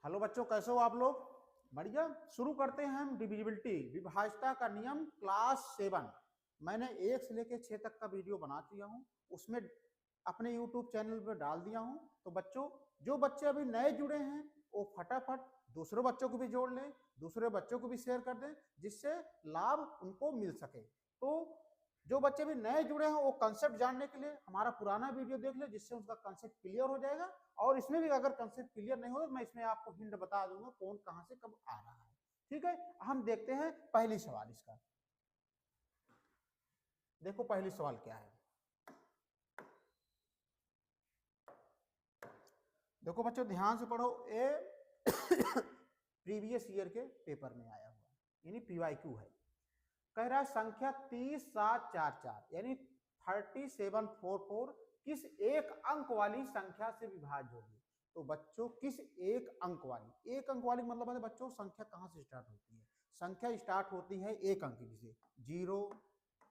Hello बच्चों, कैसे हो आप लोग? बढ़िया। शुरू करते हैं हम डिविजिबिलिटी विभाज्यता का नियम क्लास 7। मैंने 1 से लेकर 6 तक का वीडियो बना दिया हूँ, उसमें अपने यूट्यूब चैनल पर डाल दिया हूँ। तो बच्चों, जो बच्चे अभी नए जुड़े हैं वो फटाफट दूसरे बच्चों को भी जोड़ लें, दूसरे बच्चों को भी शेयर कर दें, जिससे लाभ उनको मिल सके। तो जो बच्चे भी नए जुड़े हैं वो कंसेप्ट जानने के लिए हमारा पुराना वीडियो देख ले, जिससे उसका कंसेप्ट क्लियर हो जाएगा। और इसमें भी अगर कंसेप्ट क्लियर नहीं हो तो मैं इसमें आपको हिंट बता दूंगा कौन कहां से कब आ रहा है। ठीक है, हम देखते हैं पहली सवाल इसका। देखो पहली सवाल क्या है। देखो बच्चों ध्यान से पढ़ो, ये प्रीवियस ईयर के पेपर में आया हुआ यानी पीवाईक्यू है। कह रहा है संख्या 30744 यानी 3744 किस एक अंक वाली संख्या से विभाज्य होगी। तो बच्चों किस एक अंक वाली, एक अंक वाली मतलब है बच्चों संख्या कहां से स्टार्ट होती है? संख्या स्टार्ट होती है एक अंक से, 0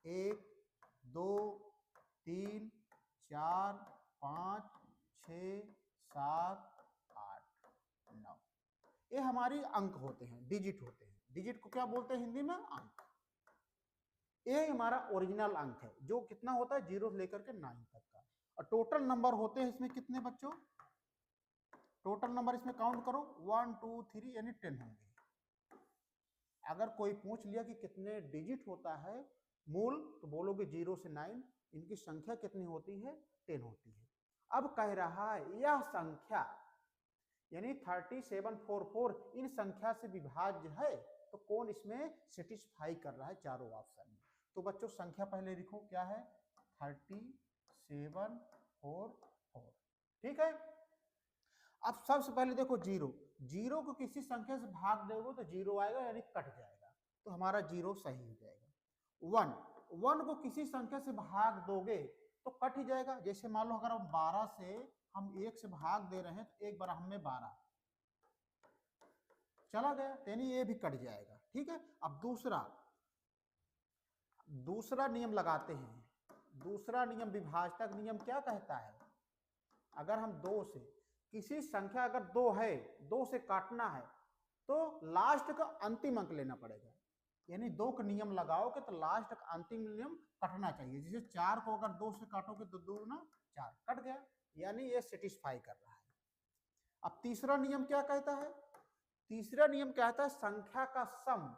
1 2 3 4 5 6 7 8 9। ये हमारी अंक होते हैं, डिजिट होते हैं। डिजिट को क्या बोलते हैं हिंदी में? अंक। ये हमारा ओरिजिनल अंक है जो कितना होता है 0 से लेकर के 9 तक का। और टोटल नंबर होते हैं इसमें कितने बच्चों? टोटल नंबर इसमें काउंट करो 1 2 3 यानी 10 होंगे। अगर कोई पूछ लिया कि कितने डिजिट होता है मूल, तो बोलोगे 0 से 9। इनकी संख्या कितनी होती है? 10 होती है। अब कह रहा है यह संख्या यानी 3744 इन संख्या से विभाज्य है, तो कौन इसमें सेटिस्फाई कर रहा है चारों ऑप्शन में? तो बच्चों संख्या पहले लिखो, क्या है? 3744। ठीक है। अब सबसे पहले देखो जीरो, जीरो को किसी संख्या से भाग दोगे तो जीरो आएगा यानी कट जाएगा, तो हमारा जीरो सही हो जाएगा। वन, वन को किसी संख्या से भाग दोगे तो कट ही जाएगा। जैसे मान लो अगर हम 12 से हम 1 से भाग दे रहे हैं तो 1 बार हमें 12 चला गया, यानी ये भी कट जाएगा। ठीक है। अब दूसरा नियम लगाते हैं। दूसरा नियम विभाज्यता का नियम क्या कहता है? अगर हम 2 से किसी संख्या, अगर 2 है, 2 से काटना है तो लास्ट का अंतिम अंक लेना पड़ेगा। यानी 2 का नियम लगाओगे तो लास्ट का अंतिम नियम कटना चाहिए। जैसे 4 को अगर 2 से काटोगे तो 2 ना 4 कट गया, यानी ये सेटिस्फाई कर रहा है। अब तीसरा नियम क्या कहता है? तीसरा नियम कहता है संख्या का सम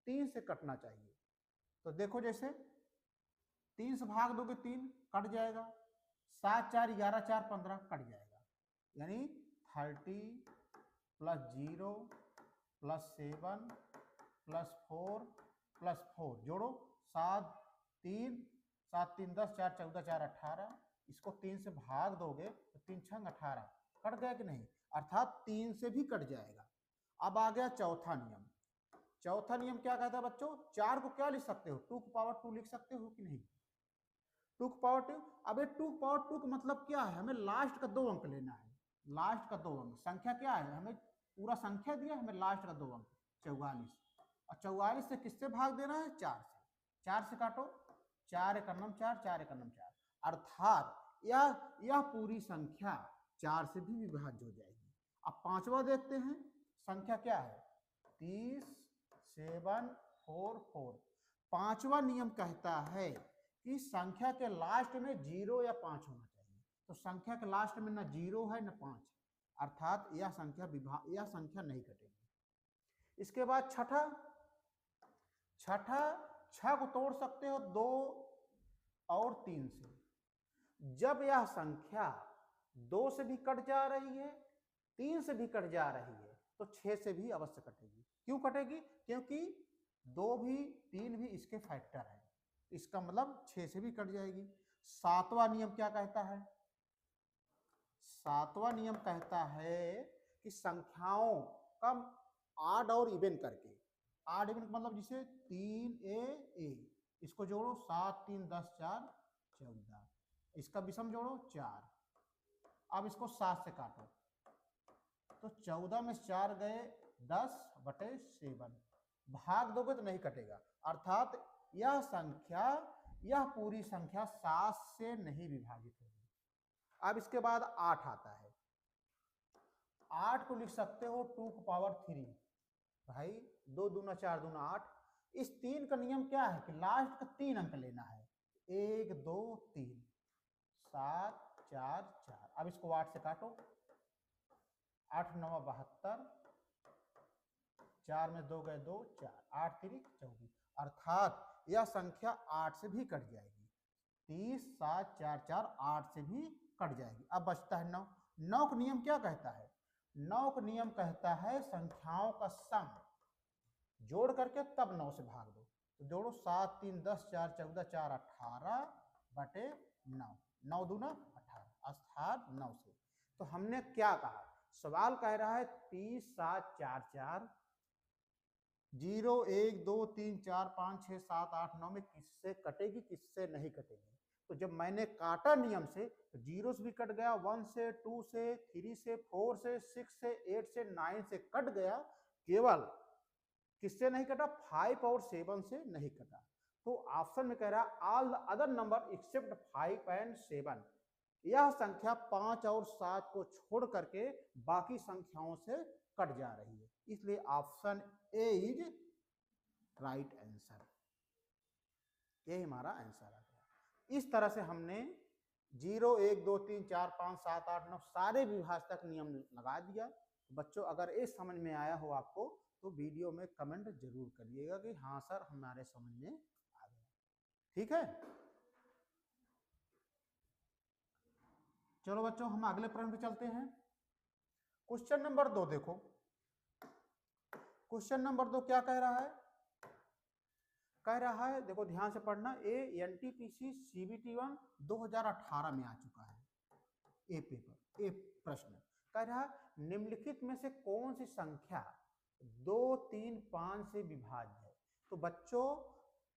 3 से कटना चाहिए। तो देखो जैसे 3 से भाग दोगे 3 कट जाएगा, 7 4 11 4 15 कट जाएगा, यानी 30 प्लस 0 प्लस 7 प्लस 4 प्लस 4 जोड़ो 7 3 7 3 10 4 14 4 18। इसको 3 से भाग दोगे तो 3 6 18 कट गया कि नहीं? अर्थात 3 से भी कट जाएगा। अब आ गया चौथा नियम। चौथा नियम क्या कहता है बच्चों? 4 को क्या लिख सकते हो? 2 की पावर 2 लिख सकते हो कि नहीं? 2 की पावर 2। अब ये 2 की पावर 2 का मतलब क्या है? हमें लास्ट का 2 अंक लेना है। लास्ट का 2 अंक, संख्या क्या है? हमें पूरा संख्या दिया, हमें लास्ट का 2 अंक 44। और 44 से किससे भाग देना है? 4 से। 4 से काटो, 4 एक 4, 4 एक 4, अर्थात यह पूरी संख्या 4 से भी विभाज्य हो जाएगी। अब पांचवा देखते हैं, संख्या क्या है? 3744। पांचवा नियम कहता है कि संख्या के लास्ट में 0 या 5 होना चाहिए। तो संख्या के लास्ट में ना 0 है ना 5 है, अर्थात यह संख्या नहीं कटेगी। इसके बाद छठा, 6 को तोड़ सकते हो 2 और 3 से। जब यह संख्या 2 से भी कट जा रही है, 3 से भी कट जा रही है, तो 6 से भी अवश्य कटेगी। क्यों कटेगी? क्योंकि 2 भी 3 भी इसके फैक्टर है, इसका मतलब 6 से भी कट जाएगी। सातवां नियम क्या कहता है? सातवां नियम कहता है कि संख्याओं का ऑड और इवन करके, ऑड इवन मतलब जिसे 3a इसको जोड़ो 7 3 10 4 14, इसका विषम जोड़ो 4। अब इसको 7 से काटो तो 14 में 4 गए 10/7, भाग दोगे तो नहीं कटेगा, अर्थात यह पूरी संख्या 7 से नहीं विभाजित होगी। अब इसके बाद 8 आता है। 8 को लिख सकते हो 2 की पावर 3, भाई 2 दूना 4 दूना 8। इस 3 का नियम क्या है कि लास्ट का 3 अंक लेना है, 1 2 3, 7 4 4। अब इसको 8 से काटो, 8 9 72, 4 में 2 गए 2, 4, 8 3 24, अर्थात यह संख्या 8 से भी कट जाएगी। 30 7 4 4 8 से भी कट जाएगी। अब बचता है 9। 9 का नियम क्या कहता है? 9 का नियम कहता है संख्याओं का सम जोड़ करके तब 9 से भाग दो। तो जोड़ो 7 3 10 4 14 4 18 बटे 9, 9 दूना 18, अर्थात 9 से। तो हमने क्या कहा? सवाल कह रहा है 30 7 4 4 0 1 2 3 4 5 6 7 8 9 में किससे कटेगी, किससे नहीं कटेगी? तो जब मैंने काटा नियम से तो 0 से भी कट गया, 1 से 2 से 3 से 4 से 6 से 8 से 9 से कट गया, केवल किससे नहीं कटा? 5 और 7 से नहीं कटा। तो ऑप्शन में कह रहा है all the other number except 5 and 7, यह संख्या 5 और 7 को छोड़ करके बाकी संख्याओं से कट जा रही है, इसलिए option A is right answer. ये हमारा आंसर आ गया। इस तरह से हमने 0 1 2 3 4 5 7 8 9 सारे विभाजक नियम लगा दिया। तो बच्चों अगर ये समझ में आया हो आपको तो वीडियो में कमेंट जरूर करिएगा कि हाँ सर हमारे समझ में आ गया। ठीक है, चलो बच्चों हम अगले प्रश्न पे चलते हैं। क्वेश्चन नंबर 2 देखो, क्वेश्चन नंबर 2 क्या कह रहा है? कह रहा है, देखो ध्यान से पढ़ना, एनटीपीसी CBT1 2018 में आ चुका है ए पेपर, ए प्रश्न कह रहा है निम्नलिखित में से कौन सी संख्या 2 3 5 से विभाज्य है? तो बच्चों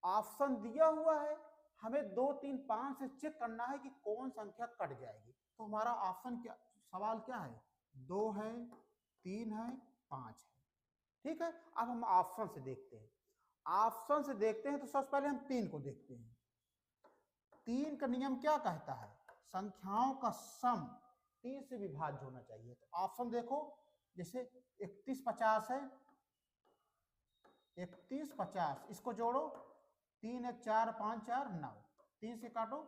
ऑप्शन दिया हुआ है, हमें 2 3 5 से चेक करना है कि कौन संख्या कट जाएगी। तो हमारा ऑप्शन क्या, सवाल क्या है? 2 है, 3 है, 5 है। ठीक है, अब हम ऑप्शन से देखते हैं। ऑप्शन से देखते हैं तो सबसे पहले हम 3 को देखते हैं। 3 का नियम क्या कहता है? संख्याओं का सम 3 से विभाज्य होना चाहिए। तो ऑप्शन देखो, जैसे 31 50 है, 31 50, इसको जोड़ो, 3 1 4 5 4 9, 3 से काटो,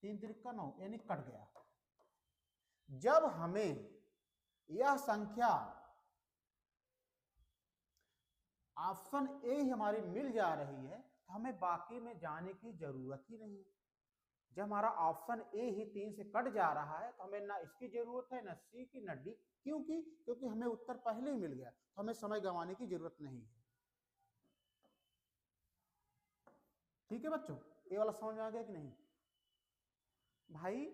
3 3 9, यानी कट गया। जब हमें यह संख्या ऑप्शन ए ही हमारी मिल जा रही है तो हमें बाकी में जाने की जरूरत ही नहीं है। जब हमारा ऑप्शन ए ही 3 से कट जा रहा है तो हमें ना इसकी जरूरत है, ना सी की, ना डी। क्योंकि हमें उत्तर पहले ही मिल गया, तो हमें समय गंवाने की जरूरत नहीं है। ठीक है बच्चों, ये वाला समझ में आ गया कि नहीं? भाई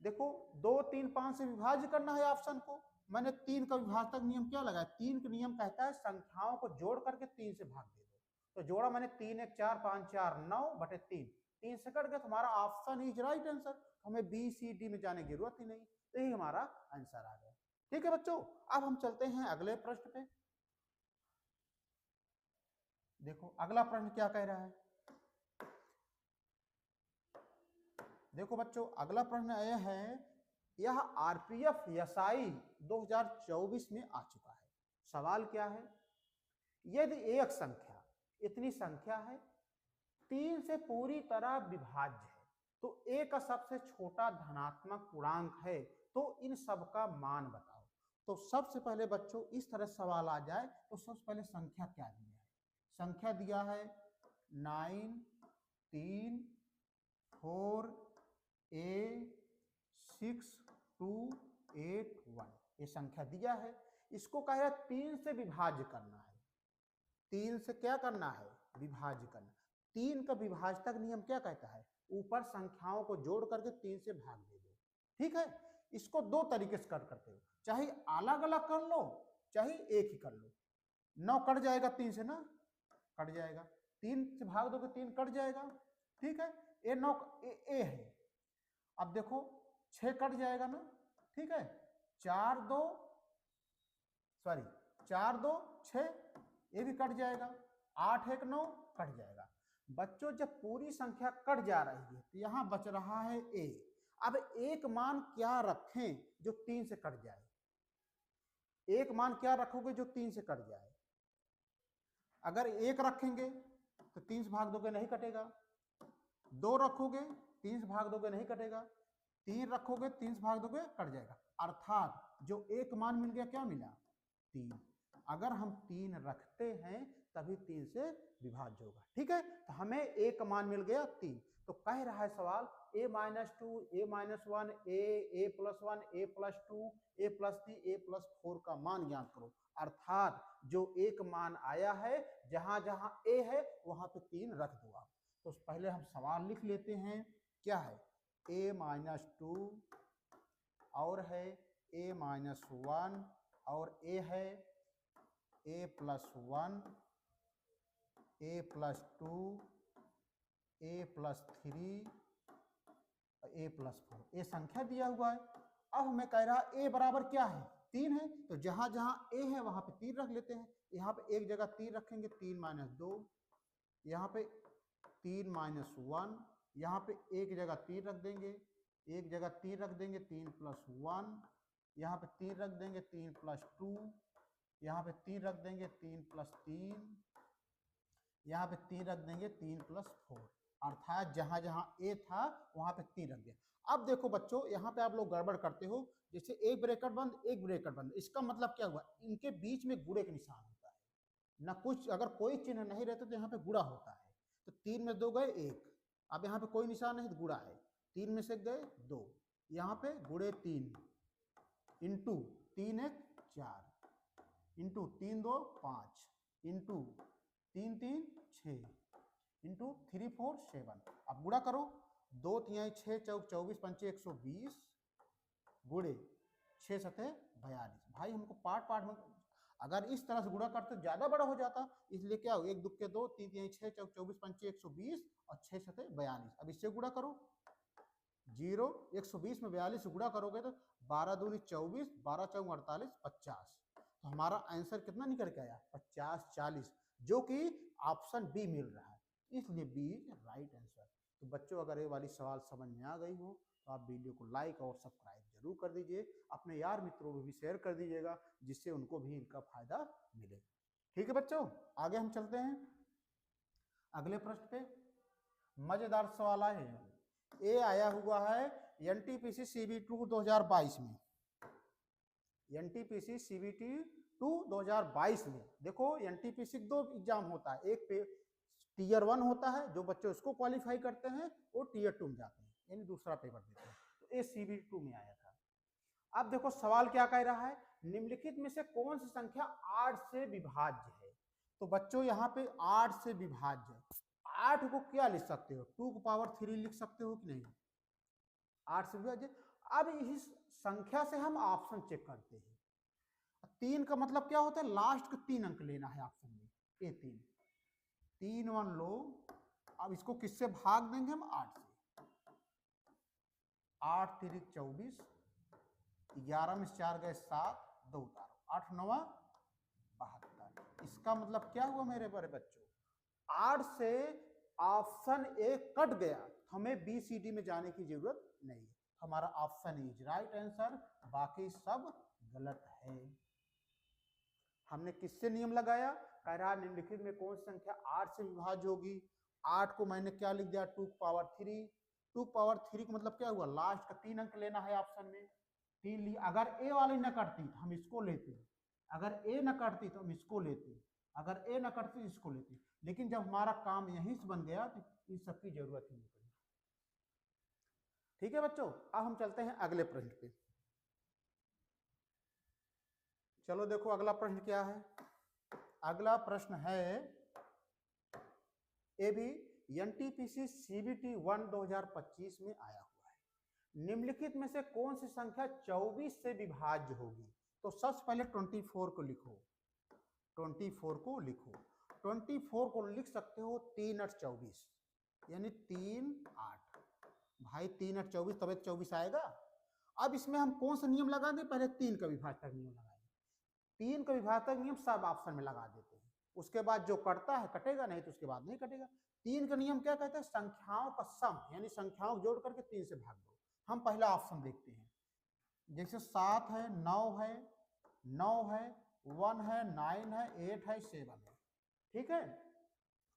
देखो 2 3 5 से विभाज्य करना है ऑप्शन को। मैंने 3 का विभाजक नियम क्या लगाया? 3 का नियम कहता है संख्याओं को जोड़ करके 3 से भाग दे दो। तो जोड़ा मैंने 3 1 4 5 4 9 बटे 3, 3 से कट गया, तो हमारा ऑप्शन इज राइट आंसर। हमें बी सी डी में जाने की जरूरत ही नहीं, तो यही हमारा आंसर आ गया। ठीक है बच्चों, अब हम चलते हैं अगले प्रश्न पे। देखो अगला प्रश्न क्या कह रहा है? देखो बच्चों अगला प्रश्न यह है, यह आरपीएफ एसआई 2024 में आ चुका है। सवाल क्या है? यदि एक संख्या, इतनी संख्या है, 3 से पूरी तरह विभाज्य है, तो ए का सबसे छोटा धनात्मक पूर्णांक है, तो इन सब का मान बताओ। तो सबसे पहले बच्चों इस तरह सवाल आ जाए तो सबसे पहले संख्या क्या दिया है? संख्या दिया है 9 3 4 A 6 2 8 1, ये संख्या दिया है। इसको कह रहा है 3 से विभाज्य करना है। 3 से क्या करना है? विभाज्य करना। 3 का विभाजक नियम क्या कहता है? ऊपर संख्याओं को जोड़ करके 3 से भाग दे दो। ठीक है, इसको दो तरीके से करते हो, चाहे अलग अलग कर लो चाहे एक ही कर लो। 9 कट जाएगा 3 से ना, कट जाएगा, 3 से भाग दोगे 3 कट जाएगा। ठीक है, ए 9 ए है। अब देखो 6 कट जाएगा ना, ठीक है, 4 2 6, ये भी कट जाएगा, 8 1 9 कट जाएगा। बच्चों जब पूरी संख्या कट जा रही है तो यहां बच रहा है ए। अब एक मान क्या रखें जो 3 से कट जाए? एक मान क्या रखोगे जो 3 से कट जाए। अगर 1 रखेंगे तो 3 से भाग दोगे नहीं कटेगा, 2 रखोगे 3 से भाग दोगे नहीं कटेगा, 3 रखोगे 3 से भाग दोगे कट जाएगा। अर्थात जो एक मान मिल गया क्या मिला 3। अगर हम 3 रखते हैं तभी 3 से विभाज्य होगा। ठीक है, तो हमें एक मान मिल गया 3। तो कह रहा है सवाल a-2 a-1 a+1 a+2 a+3 a+4 का मान ज्ञात करो। अर्थात जो एक मान आया है जहां जहां a है वहां पे 3 रख दो आप। तो पहले हम सवाल लिख लेते हैं, क्या है a-2 और है a-1 और a है a+1 a+2 a+3 a+4 ये संख्या दिया हुआ है। अब हमें कह रहा है a बराबर क्या है 3 है, तो जहां जहां a है वहां पे 3 रख लेते हैं। यहाँ पे एक जगह 3 रखेंगे 3 - 2, यहाँ पे 3 - 1, यहाँ पे एक जगह 3 रख देंगे, एक जगह 3 रख देंगे 3+1, यहाँ पे 3 रख देंगे 3+2, यहाँ पे 3 रख देंगे 3+3, यहाँ पे 3 रख देंगे 3+4। अर्थात जहां जहां a था वहां पे 3 रख दिया। अब देखो बच्चों यहाँ पे आप लोग गड़बड़ करते हो, जैसे एक ब्रैकेट बंद एक ब्रैकेट बंद, इसका मतलब क्या हुआ इनके बीच में गुणे का निशान होता है ना, कुछ अगर कोई चिन्ह नहीं रहता तो यहाँ पे गुणा होता है। तो 3 में 2 गए 1, अब यहाँ पे कोई निशान नहीं तो गुणा है, 3 में से गए 2, यहाँ पे गुणे 3 इंटू 3 1 4 इंटू 3 2 5 इंटू 3 3 6 इंटू 3 4 7। अब गुणा करो, 2 3 6 चौक 24 पंचे 120 गुणे 6 सतह 42। भाई हमको पार्ट पार्ट में अगर इस तरह से गुणा करते ज्यादा बड़ा हो जाता, इसलिए क्या हो 1 2 के 2 3 3 6 चौक 24 पंचे 120 और 6 सतह 42। अब इससे गुणा करो 0 120 में 42 से गुणा करोगे तो 12 दूनी 24 12 चौक 48 50। तो हमारा आंसर कितना निकल के आया 50 40, जो कि ऑप्शन बी मिल रहा है, इसलिए बी इज राइट आंसर। तो बच्चों अगर ये वाली सवाल समझ में आ गई हो तो आप वीडियो को लाइक और सब्सक्राइब जरूर कर दीजिए, अपने यार मित्रों को भी शेयर कर दीजिएगा जिससे उनको भी इनका फायदा मिले। ठीक है बच्चों, आगे हम चलते हैं अगले प्रश्न पे। मजेदार सवाल आए हैं, ये आया हुआ है एनटीपीसी सीबीटी 2022 में, एनटीपीसी सीबीटी 2022 में। देखो एनटीपीसी 2 एग्जाम होता है, एक पे टीयर 1 होता है, जो बच्चे उसको क्वालिफाई करते हैं वो टीयर 2 में जाते हैं, यानी दूसरा पेपर देते हैं। तो ये सीबीटी 2 में आया था। अब देखो सवाल क्या कह रहा है, निम्नलिखित में से कौन सी संख्या 8 से विभाज्य है। तो बच्चों यहाँ पे 8 से विभाज्य, 8 को क्या लिख सकते हो 2 की पावर 3 लिख सकते हो कि नहीं, 8 से विभाज्य। अब इस संख्या से हम ऑप्शन चेक करते हैं। 3 का मतलब क्या होता है, लास्ट के 3 अंक लेना है ऑप्शन में, ये 3 3 1 लो। अब इसको किससे भाग देंगे हम 8 से, 8 3 24, 11 में 4 गए 7, 2 उतारो 8 9 72। इसका मतलब क्या हुआ मेरे बड़े बच्चों, 8 से ऑप्शन ए कट गया, हमें बी सी डी में जाने की जरूरत नहीं, हमारा ऑप्शन इज राइट आंसर, बाकी सब गलत है। हमने किससे नियम लगाया, कह रहा निम्नलिखित में कौन सी संख्या 8 से विभाज्य होगी। 8 को मैंने क्या लिख दिया 2 की पावर 3, 2 की पावर 3 का मतलब क्या हुआ लास्ट का 3 अंक लेना है ऑप्शन में, 3 लिया। अगर ए वाली न कटती तो हम इसको लेते, अगर ए न कटती तो हम इसको लेते, अगर ए न कटती तो इसको लेते, लेकिन जब हमारा काम यहीं से बन गया तो इन सबकी जरूरत ही नहीं पड़ी। ठीक है बच्चों, अब हम चलते हैं अगले प्रश्न पे। चलो देखो अगला प्रश्न क्या है, अगला प्रश्न है ये भी एनटीपीसी सीबीटी 1 2025 में आया हुआ है। निम्नलिखित में से कौन सी संख्या 24 से विभाज्य होगी। तो सबसे पहले 24 को लिखो, 24 को लिखो, 24 को लिख सकते हो 3 8 24 यानी 3 8। भाई 3 8 24 तब 24 आएगा। अब इसमें हम कौन सा नियम लगा दें, पहले 3 का विभाजक नियम लगाएंगे, 3 का विभाजक नियम सब ऑप्शन में लगा देते हैं, उसके बाद जो कटता है कटेगा, नहीं तो उसके बाद नहीं कटेगा। 3 का नियम क्या कहता है, संख्याओं का सम, यानी संख्याओं जोड़ करके 3 से भाग दो। हम पहला ऑप्शन देखते हैं, जैसे 7 है 9 है 9 है, 1 है, 9 है, 8 है, 7 है। ठीक है,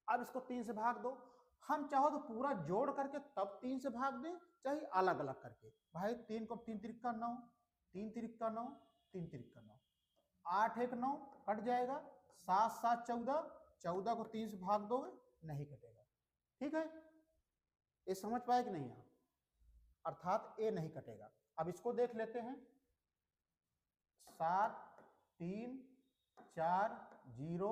अब इसको 3 से भाग दो। हम चाहो तो पूरा जोड़ करके तब 3 से भाग दें, चाहे अलग अलग करके। भाई 3 को 3 तिरिक्का 9, 3 तिरिक्का 9, 3 तिरिक्का 9, 8 1 9 कट जाएगा, 7 7 14, 14 को 3 से भाग दोगे नहीं कटेगा। ठीक है, ये समझ पाए कि नहीं आप? अर्थात ए नहीं कटेगा। अब इसको देख लेते हैं। 7 3 4 0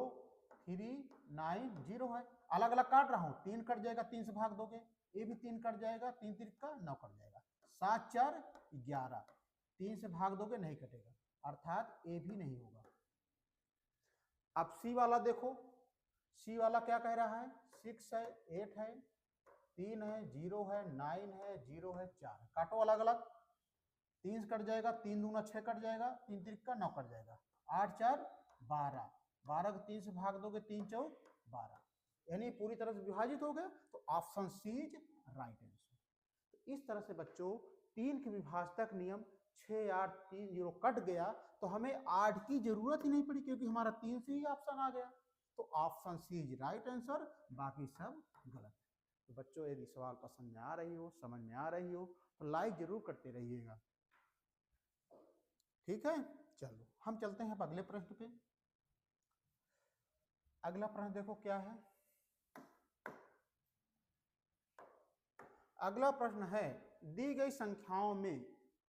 3 9 0 है, अलग अलग काट रहा हूं। 3 कट जाएगा, 3 से भाग दोगे, ये भी 3 कट जाएगा, 3 तिरिक्का 9 कट जाएगा, 7 4 11, 3 से भाग दोगे नहीं कटेगा, अर्थात ए भी नहीं होगा। अब सी वाला देखो, सी वाला क्या कह रहा है? 6 है, 8 है, 3 है, 0 है, 9 है, 0 है, 4 है। काटो अलग अलग, 3 से कट जाएगा, 3 दूना 6 कट जाएगा, 3 तिरिक्का 9 कट जाएगा, 8 4 12, 12 को 3 से भाग दोगे, 3 4 12, यानी पूरी तरह से विभाजित हो गया। तो option C is right answer. तो इस तरह से बच्चों 3 के विभाजक नियम 6 8 3 0 कट गया, तो हमें 8 की जरूरत ही नहीं पड़ी, क्योंकि हमारा 3 से ही ऑप्शन आ गया। तो option C is right answer, बाकी सब गलत है। तो बच्चों यदि सवाल पसंद में आ रही हो, समझ में आ रही हो, तो लाइक जरूर करते रहिएगा। ठीक है, चलो हम चलते हैं अगले प्रश्न पे। अगला प्रश्न देखो क्या है। अगला प्रश्न है, दी गई संख्याओं में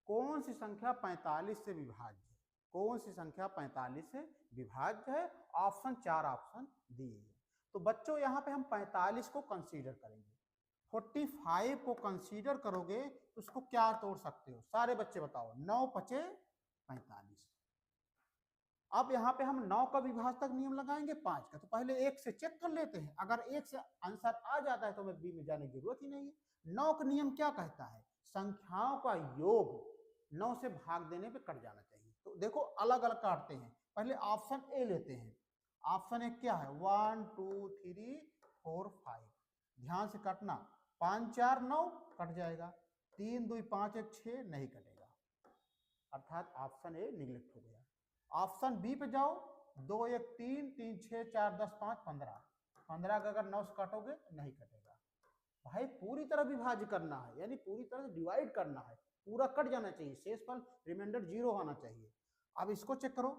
कौन सी संख्या 45 से विभाज्य है? कौन सी संख्या 45 से विभाज्य है? ऑप्शन 4 ऑप्शन दिए हैं। तो बच्चों यहाँ पे हम 45 को कंसीडर करेंगे। 45 को कंसीडर करोगे तो उसको क्या तोड़ सकते हो? सारे बच्चे बताओ। 9 5 45। अब यहाँ पे हम 9 का विभाजक नियम लगाएंगे 5 का। तो पहले 1 से चेक कर लेते हैं, अगर 1 से आंसर आ जाता है तो हमें बी में जाने की जरूरत ही नहीं है। 9 का नियम क्या कहता है? संख्याओं का योग 9 से भाग देने पे कट जाना चाहिए। तो देखो अलग अलग काटते हैं। पहले ऑप्शन ए लेते हैं। ऑप्शन ए क्या है? 1 2 3 4 5। ध्यान से काटना, 5 4 9 कट जाएगा, 3 2 5 1 6 नहीं कटेगा, अर्थात ऑप्शन ए निगलेक्ट हो गया। ऑप्शन बी पे जाओ, 2 1 3 3 6 4 10 5 15। 15 का अगर 9 से काटोगे नहीं कटेगा। भाई पूरी तरह विभाज्य करना है, यानी पूरी तरह से डिवाइड करना है, पूरा कट जाना चाहिए, शेषफल रिमाइंडर 0 होना चाहिए। अब इसको चेक करो,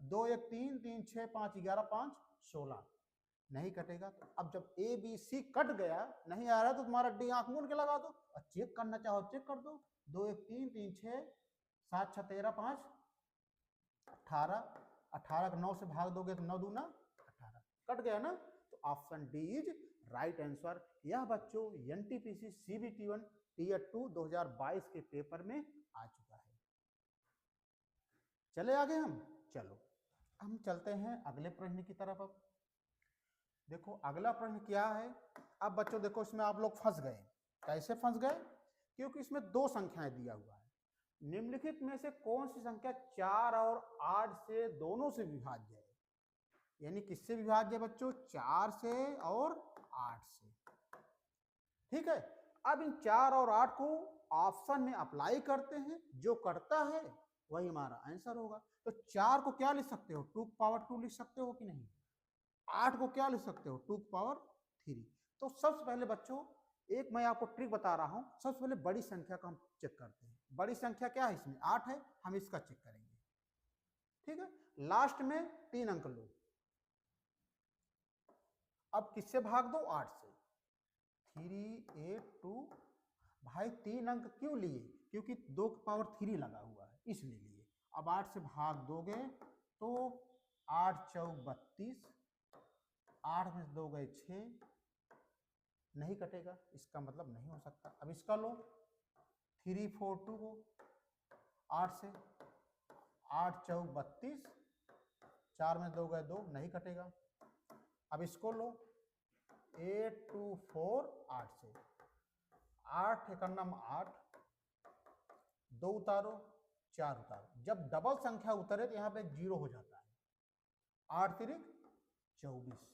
2 1 3 3 6 5 11 5 16 नहीं कटेगा। तो अब जब ए बी सी कट गया, नहीं आ रहा तो तुम्हारा डी आंख मूंद के लगा दो और चेक करना चाहो चेक कर दो। 2 1 3 3 6 7 6 13 5 18, 18 को 9 से भाग दोगे तो 9 दूना 18, कट गया ना। तो option D is right answer. यह बच्चों एनटीपीसी सीबीटी1 टीयर 2 2022 के पेपर में आ चुका है। चले आगे हम, चलो हम चलते हैं अगले प्रश्न की तरफ। अब देखो अगला प्रश्न क्या है। अब बच्चों देखो इसमें आप लोग फंस गए। कैसे फंस गए? क्योंकि इसमें 2 संख्याएं दिया हुआ है। निम्नलिखित में से कौन सी संख्या 4 और 8 से दोनों से विभाज्य है? यानी किससे विभाज्य है बच्चों? 4 से और 8 से। ठीक है, अब इन 4 और 8 को ऑप्शन में अप्लाई करते हैं, जो करता है वही हमारा आंसर होगा। तो 4 को क्या लिख सकते हो? 2 पावर 2 लिख सकते हो कि नहीं? 8 को क्या लिख सकते हो? 2 पावर 3। तो सबसे पहले बच्चों एक मैं आपको ट्रिक बता रहा हूं। सबसे पहले बड़ी संख्या का हम चेक करते हैं। बड़ी संख्या क्या है? इसमें 8 है, हम इसका चेक करेंगे। ठीक है, लास्ट में 3 अंक लो। अब किससे भाग दो? 8 से। 3 8 2। भाई 3 अंक क्यों लिए? क्योंकि 2 पावर 3 लगा हुआ है, इसलिए लिए। अब 8 से भाग दोगे तो 8 चौक 32, 8 में 2 गए 6, नहीं कटेगा, इसका मतलब नहीं हो सकता। अब इसका लो, 3 4 2 को 8 से, 8 चौक 32, 4 में 2 गए 2, नहीं कटेगा। अब इसको लो, 8 2 4 8 से, 8 एकन्नम 8, 2 उतारो 4 उतारो। जब डबल संख्या उतरे तो यहाँ पे 0 हो जाता है। 8 3 24।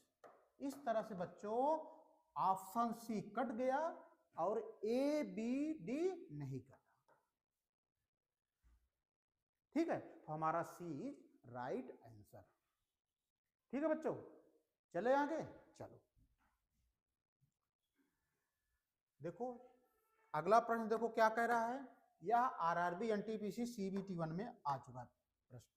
इस तरह से बच्चों ऑप्शन सी कट गया और ए बी डी नहीं कटा। ठीक है, तो हमारा सी राइट आंसर। ठीक है बच्चों, चले आगे। चलो देखो अगला प्रश्न, देखो क्या कह रहा है। यह आरआरबी एनटीपीसी सीबीटी 1 में आ चुका प्रश्न।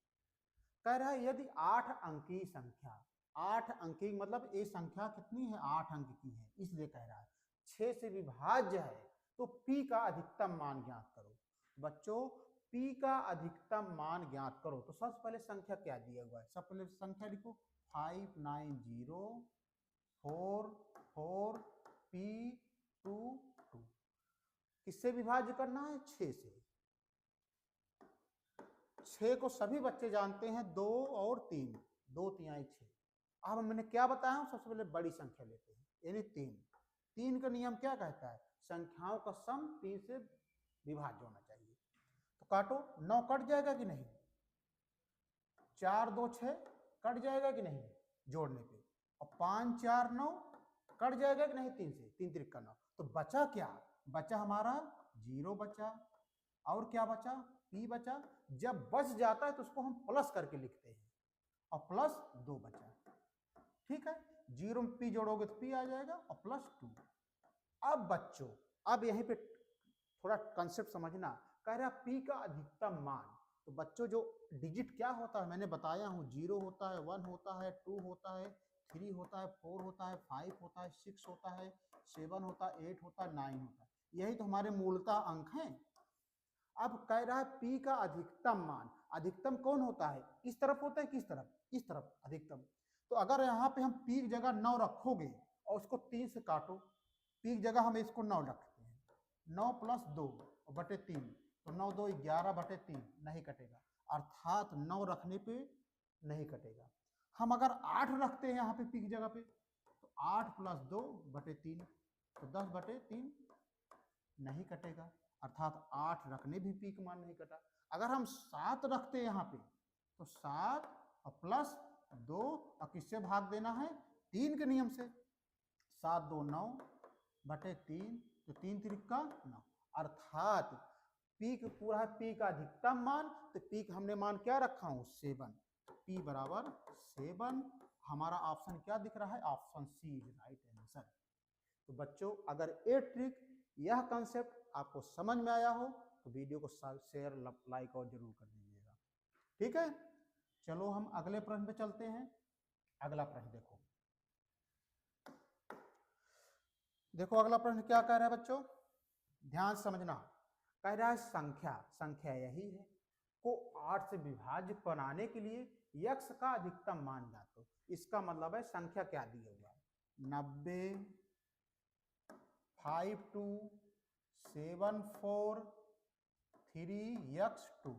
कह रहा है यदि 8 अंकी संख्या, 8 अंकी मतलब ये संख्या कितनी है, 8 अंक की है, इसलिए कह रहा है 6 से विभाज्य है तो पी का अधिकतम मान ज्ञात करो। बच्चों पी का अधिकतम मान ज्ञात करो तो सबसे पहले संख्या क्या दिया हुआ है, सबसे पहले संख्या लिखो 5904P22। किससे विभाज्य करना है, 6 से। 6 को सभी बच्चे जानते हैं, 2 और 3, 2 तिहाई 6। अब मैंने क्या बताया हूं, सबसे पहले बड़ी संख्या लेते हैं यानी 3। 3 का नियम क्या कहता है, संख्याओं का सम 3 से विभाज्य होना चाहिए। तो काटो, 9 कट जाएगा कि नहीं, 4 2 6 कट जाएगा कि नहीं जोड़ने पे, और 5 4 9 कट जाएगा कि नहीं 3 से, 3 3 9। तो बचा क्या, बचा हमारा 0 बचा, और क्या बचा, p बचा। जब बच जाता है तो उसको हम प्लस करके लिखते हैं, और प्लस 2 बचा। ठीक है, 0 में p जोड़ोगे तो p आ जाएगा और प्लस 2। अब बच्चों अब यहीं पे थोड़ा कंसेप्ट समझना, कह रहा p का अधिकतम मान। तो बच्चों जो डिजिट क्या होता है मैंने बताया हूँ, 0 होता है, 1 होता है, 2 होता है, 3 होता है, 4 होता है, 5 होता है, 6 होता है, 7 होता है, 8 होता है, 9 होता है। यही तो हमारे मूलतः अंक हैं। अब कह रहा है p का अधिकतम मान, अधिकतम कौन होता है, इस तरफ होता है, किस तरफ, इस तरफ अधिकतम। तो अगर यहाँ पे हम p की जगह 9 रखोगे और उसको 3 से काटो, p की जगह हम इसको 9 रखते हैं, 9 प्लस 2 बटे 3, तो 9 2 11 बटे 3 नहीं कटेगा, अर्थात 9 रखने पे नहीं कटेगा। हम अगर 8 रखते हैं यहाँ पे p की जगह पे, तो 8 प्लस 2 बटे 3, तो 10 बटे 3 नहीं कटेगा, अर्थात 8 रखने भी p का मान नहीं कटा। अगर हम 7 रखते हैं यहाँ पे, तो 7 और प्लस 2 और किससे भाग देना है, 3 के नियम से, 7 2 9 बटे 3, तो 3 3 का 9, अर्थात p का पूरा है p का अधिकतम मान। तो p का हमने मान क्या रखा हूं, 7, p बराबर 7। हमारा ऑप्शन क्या दिख रहा है, option C is right answer. तो बच्चों अगर ये ट्रिक, यह कंसेप्ट आपको समझ में आया हो तो वीडियो को शेयर लाइक और जरूर कर दीजिएगा। ठीक है, चलो हम अगले प्रश्न पे चलते हैं। अगला प्रश्न देखो, देखो अगला प्रश्न क्या कह रहा है बच्चों, ध्यान समझना। कह रहा है संख्या यही है को 8 से विभाज्य बनाने के लिए यक्ष का अधिकतम मान ज्ञात करो। इसका मतलब है संख्या क्या दी हुआ है, 90 5 2 7 4 3x2।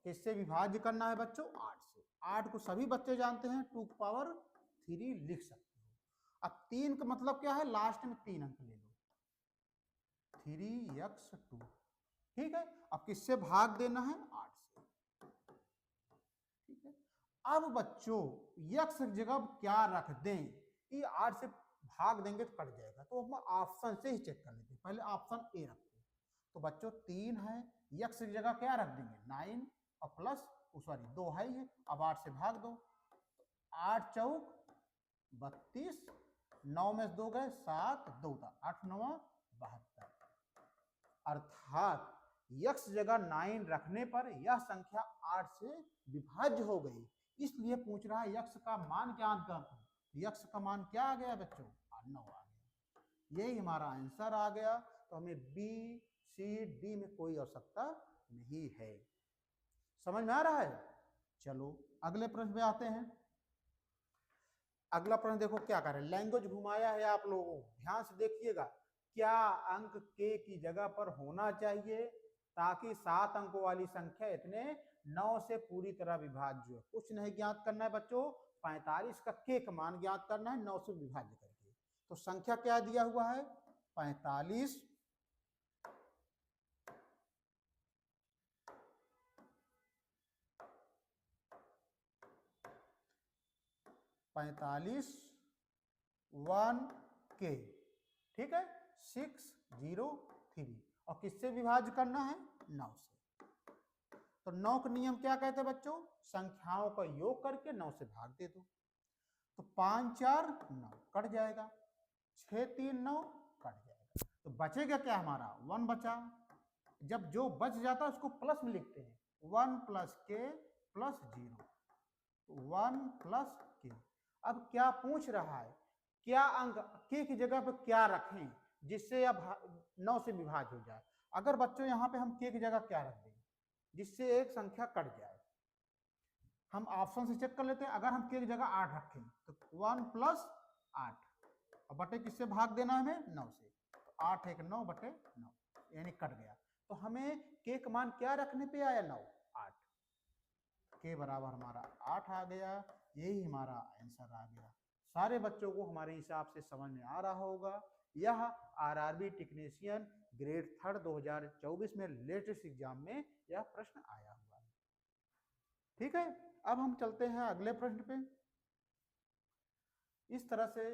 किससे विभाज्य करना है बच्चों, 8 से। 8 को सभी बच्चे जानते हैं, 2 की पावर 3 लिख सकते हो। अब 3 का मतलब क्या है, लास्ट में 3 अंक ले लो, 3x2। ठीक है, अब किससे भाग देना है, 8 से। ठीक है, अब बच्चों यक्ष की जगह क्या रख दें, ये 8 से भाग देंगे तो कट जाएगा, तो हम ऑप्शन से ही चेक कर लेते हैं। पहले ऑप्शन ए रखते हैं, तो बच्चों 3 है, यक्ष की जगह क्या रख देंगे, 9 और प्लस सॉरी 2 है ही है, अब 8 से भाग दो, 8 चौक 32, 9 में 2 गए 7, 2 8 9 72। अर्थात यक्ष जगह 9 रखने पर यह संख्या 8 से विभाज्य हो गई। इसलिए पूछ रहा है यक्ष का मान क्या कर, यक्ष का मान क्या आ गया बच्चों, 9 आ गया। यही हमारा आंसर आ गया। तो हमें बी सी डी में कोई आवश्यकता नहीं है। समझ में आ रहा है। चलो अगले प्रश्न पे आते हैं। अगला प्रश्न देखो क्या कर रहे हैं, लैंग्वेज घुमाया है आप लोगों, ध्यान से देखिएगा। क्या अंक k की जगह पर होना चाहिए ताकि 7 अंकों वाली संख्या इतने 9 से पूरी तरह विभाज्य हो। कुछ नहीं ज्ञात करना है बच्चों, 45 का k का मान ज्ञात करना है 9 से विभाज्य करके। तो संख्या क्या दिया हुआ है, 45 1k। ठीक है, 603, और किससे विभाज्य करना है, 9 से। तो 9 का नियम क्या कहते हैं बच्चों? संख्याओं का योग करके 9 से भाग दे दो। तो 5 4 9 कट जाएगा, 6 3 9 कट जाएगा। तो बचेगा क्या हमारा? 1 बचा। जब जो बच जाता है उसको प्लस में लिखते हैं, 1 प्लस के प्लस 0, 1 प्लस के। अब क्या पूछ रहा है? क्या अंक के की जगह पर क्या रखें जिससे अब 9 से विभाज्य हो जाए? अगर बच्चों यहाँ पे हम के की जगह क्या रख दें जिससे एक संख्या कट जाए? हम ऑप्शन से चेक कर लेते हैं। अगर हम के की जगह 8 रखें तो 1 प्लस 8 और बटे किससे भाग देना है हमें? 9 से। तो 8 1 9 बटे 9 यानी कट गया। तो हमें के का मान क्या रखने पे आया? 9 8 के बराबर हमारा 8 आ गया। यही हमारा आंसर आ गया। सारे बच्चों को हमारे हिसाब से समझ में आ रहा होगा। यह आरआरबी टेक्नीशियन ग्रेड 3 2024 में लेटेस्ट एग्जाम में यह प्रश्न आया हुआ है। ठीक है, अब हम चलते हैं अगले प्रश्न पे। इस तरह से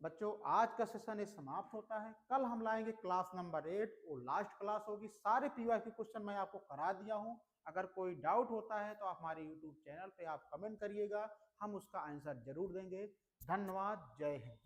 बच्चों आज का सेशन ये समाप्त होता है। कल हम लाएंगे क्लास नंबर 8, वो लास्ट क्लास होगी। सारे पीवाई के क्वेश्चन मैं आपको करा दिया हूं। अगर कोई डाउट होता है तो आप हमारे यूट्यूब चैनल पे आप कमेंट करिएगा, हम उसका आंसर जरूर देंगे। धन्यवाद, जय हिंद।